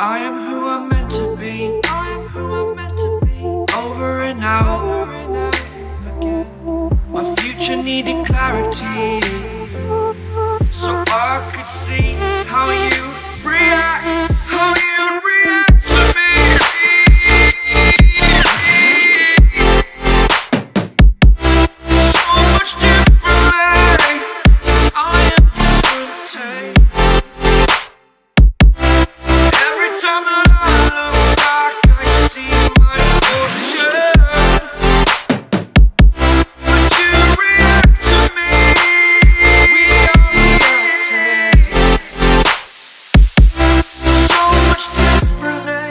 I am who I'm meant to be. I am who I'm meant to be. Over and out again. My future needed clarity, so I could see how you react, how you'd react to me. So much differently. I am different. Every time that I look back, I see my fortune. But you react to me. We are reacting so much differently.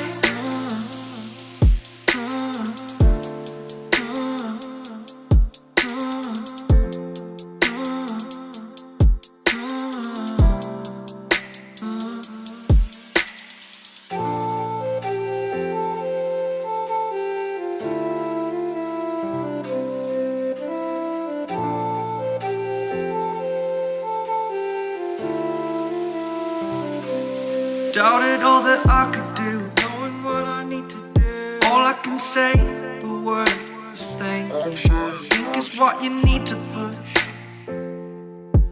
Doubted all that I could do, knowing what I need to do. All I can say, the word is thank you. I think it's what you need to push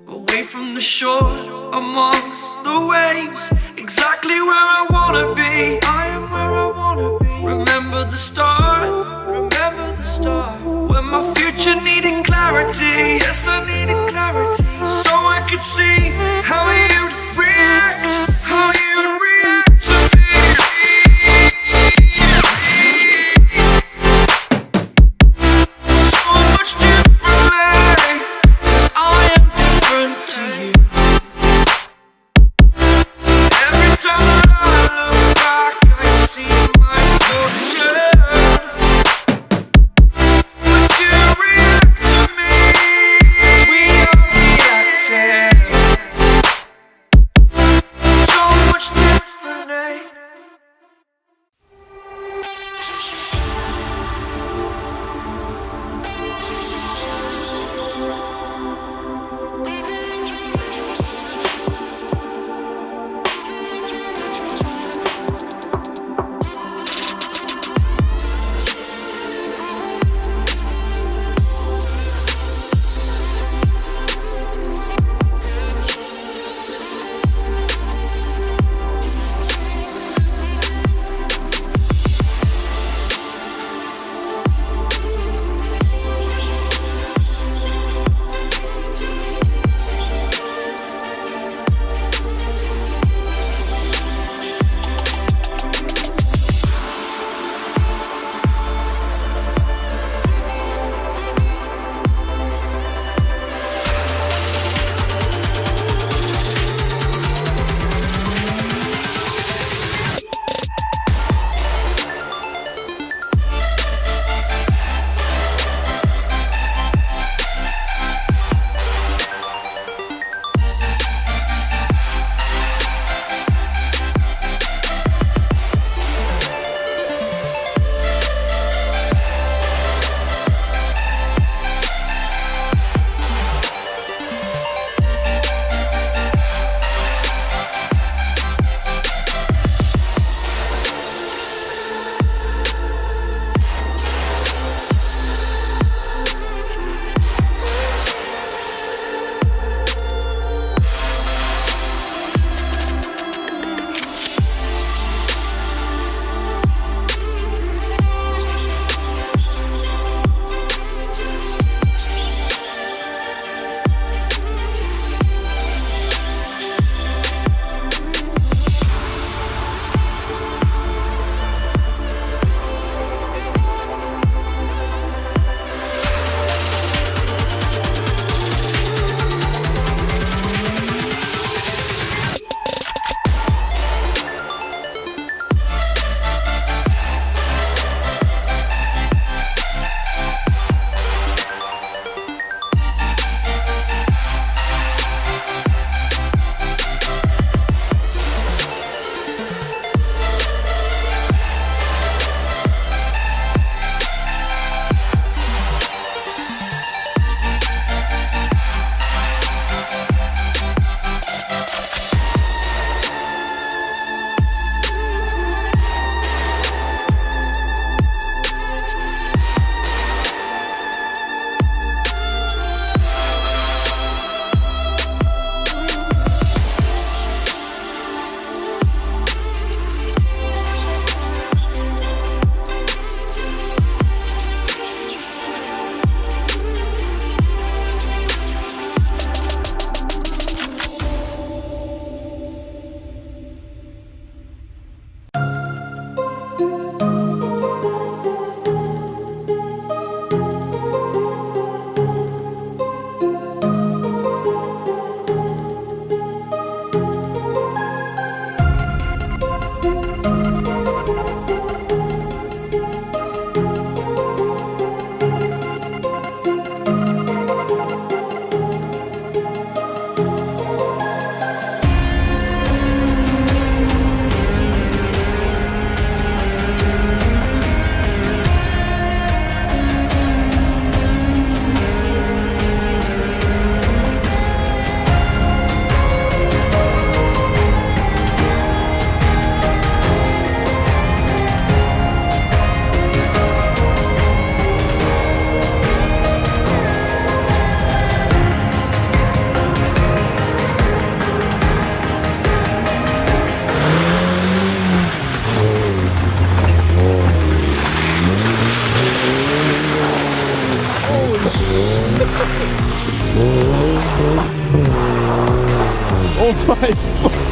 away from the shore, amongst the waves. Exactly where I wanna be. I am where I wanna be. Remember the start, remember the start, when my future needed clarity. Yes, I needed clarity, so I could see how you'd react, how you'd react to me. So much differently, 'cause I am different to you. Every time that I look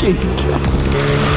진짜.